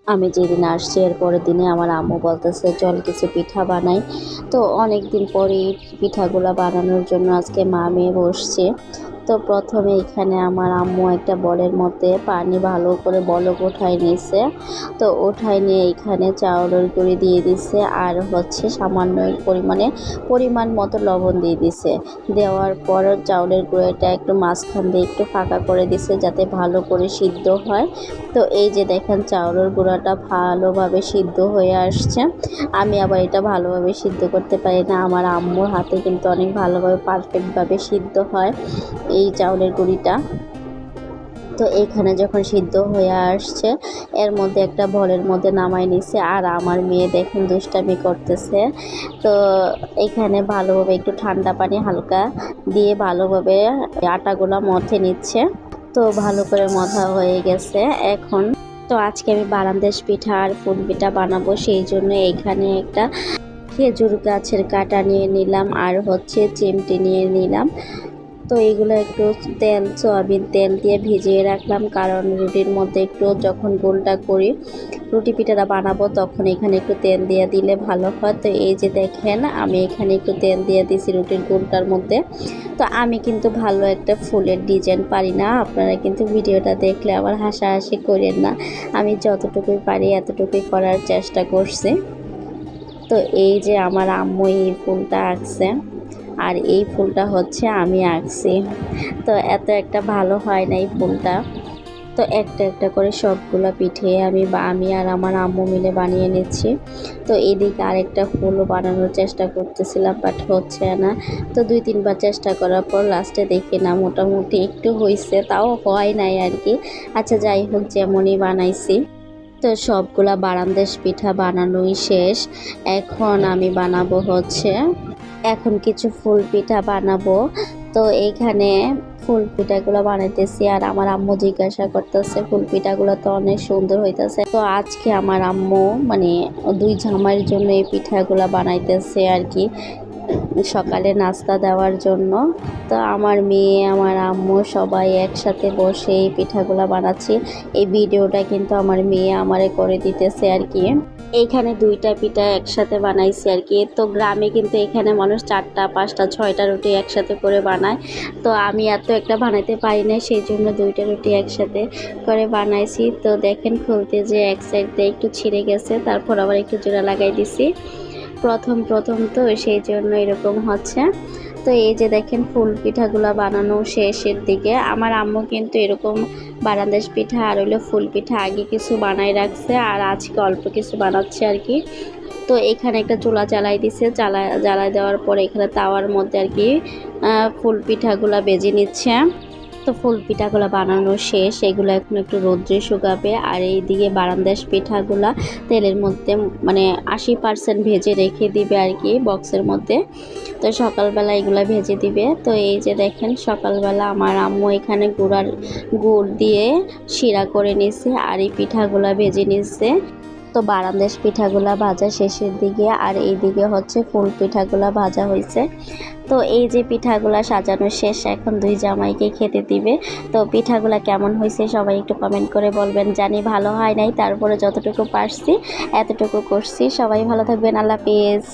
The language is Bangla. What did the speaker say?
আমি যেদিন আসছি এর পরের দিনে আমার আম্মু বলতেছে চল কিছু পিঠা বানাই। তো অনেক দিন পরে এই পিঠাগুলা বানানোর জন্য আজকে মা মেয়ে বসছে। তো প্রথমে এখানে আমার আম্মু একটা বলের মধ্যে পানি ভালো করে বলক উঠায় নিয়েছে। তো উঠায় নিয়ে এখানে চাউলের গুঁড়ি দিয়ে দিছে আর হচ্ছে সামান্য পরিমাণ মতো লবণ দিয়ে দিছে। দেওয়ার পর চাউলের গুঁড়োটা একটু মাঝখান দিয়ে একটু ফাঁকা করে দিছে যাতে ভালো করে সিদ্ধ হয়। তো এই যে দেখেন চাউলের গুঁড়াটা ভালোভাবে সিদ্ধ হয়ে আসছে। আমি আবার এটা ভালোভাবে সিদ্ধ করতে পারি না, আমার আম্মুর হাতে কিন্তু অনেক ভালোভাবে পারফেক্টভাবে সিদ্ধ হয় এই চাউলের গুঁড়িটা। তো এইখানে যখন সিদ্ধ হয়ে আসছে এর মধ্যে একটা বলের মধ্যে নামাই নিছে আর আমার মেয়ে দেখুন দুষ্টামি করতেছে। তো এখানে ভালোভাবে একটু ঠান্ডা পানি হালকা দিয়ে ভালোভাবে আটাগুলো মথে নিচ্ছে। তো ভালো করে মথা হয়ে গেছে এখন। তো আজকে আমি বারান্দেশ পিঠা আর ফুল পিঠা বানাবো, সেই জন্য এখানে একটা খেজুর গাছের কাটা নিয়ে নিলাম আর হচ্ছে চিমটি নিয়ে নিলাম। তো এইগুলো একটু সয়াবিন তেল দিয়ে ভিজিয়ে রাখলাম, কারণ রুটির মধ্যে একটু যখন গোলটা করি রুটি পিঠাটা বানাবো তখন এখানে একটু তেল দিয়ে দিলে ভালো হয়। তো এই যে দেখেন আমি এখানে একটু তেল দিয়ে দিছি রুটির গোলটার মধ্যে। তো আমি কিন্তু ভালো একটা ফুলের ডিজাইন পারি না, আপনারা কিন্তু ভিডিওটা দেখলে আবার হাসাহাসি করেন না। আমি যতটুকুই পারি এতটুকুই করার চেষ্টা করছি। তো এই যে আমার আম্মু এই ফুলটা আঁকছে আর এই ফুলটা হচ্ছে আমি আঁকছি। তো এত একটা ভালো হয় না এই ফুলটা। তো একটা একটা করে সবগুলো পিঠে আমি আর আমার আম্মু মিলে বানিয়ে নিচ্ছি। তো এদিকে আরেকটা ফুলও বানানোর চেষ্টা করতেছিলাম, বাট হচ্ছে না। তো 2-3 বার চেষ্টা করার পর লাস্টে দেখি না মোটামুটি একটু হয়েছে, তাও হয় নাই আর কি। আচ্ছা যাই হোক, যেমনই বানাইছি। তো সবগুলা বারান্দেশ পিঠা বানানোই শেষ। এখন আমি বানাবো হচ্ছে এখন কিছু ফুল পিঠা বানাবো। তো এইখানে ফুল পিঠাগুলো বানাইতেছি আর আমার আম্মু জিজ্ঞাসা করতেছে ফুল পিঠাগুলো তো অনেক সুন্দর হইতেছে। তো আজকে আমার আম্মু দুই জামাইয়ের জন্য এই পিঠাগুলো বানাইতেছে আর কি, সকালে নাস্তা দেওয়ার জন্য। তো আমার মেয়ে আমার আম্মু সবাই একসাথে বসে এই পিঠাগুলো বানাচ্ছি। এই ভিডিওটা কিন্তু আমার মেয়ে আমারে করে দিতেছে আর কি। এইখানে 2টা পিঠা একসাথে বানাইছি আর কি। তো গ্রামে কিন্তু এখানে মানুষ 4টা 5টা 6টা রুটি একসাথে করে বানায়। তো আমি এত একটা বানাইতে পারি না, সেই জন্য 2টা রুটি একসাথে করে বানাইছি। তো দেখেন খুলতে যে এক সাইড দিয়ে একটু ছিঁড়ে গেছে, তারপর আবার একটু জোড়া লাগাই দিছি। প্রথম তো সেই জন্য এরকম হচ্ছে। তো এই যে দেখেন ফুল পিঠাগুলো বানানো শেষের দিকে। আমার আম্মু কিন্তু এরকম বারান্দেশ পিঠা আর হইলো ফুল পিঠা আগে কিছু বানাই রাখছে আর আজকে অল্প কিছু বানাচ্ছে আর কি। তো এখানে একটা চুলা জ্বালাই দিছে, জ্বালাই দেওয়ার পরে এখানে তাওয়ার মধ্যে আর কি ফুল পিঠাগুলো বেজে নিচ্ছে। তো ফুল পিঠাগুলো বানানো শেষ, এগুলো এখন একটু রোদ্রে শুকাবে। আর এইদিকে বারান্দাস পিঠাগুলা তেলের মধ্যে 80% ভেজে রেখে দিবে আর কি বক্সের মধ্যে। তো সকালবেলা এগুলো ভেজে দিবে। তো এই যে দেখেন সকালবেলা আমার আম্মু এখানে গুড় দিয়ে শিরা করে নিছে আর এই পিঠাগুলা ভেজে নিচ্ছে। তো বারান্দেশ পিঠাগুলা ভাজা শেষের দিকে আর এইদিকে হচ্ছে ফুল পিঠাগুলা ভাজা হয়েছে। তো এই যে পিঠাগুলা সাজানো শেষ, এখন 2 জামাইকে খেতে দিবে। তো পিঠাগুলা কেমন হয়েছে সবাই একটু কমেন্ট করে বলবেন। জানি ভালো হয় নাই, তারপরে যতটুকু পারছি এতটুকু করছি। সবাই ভালো থাকবেন, আল্লাহ হাফেজ।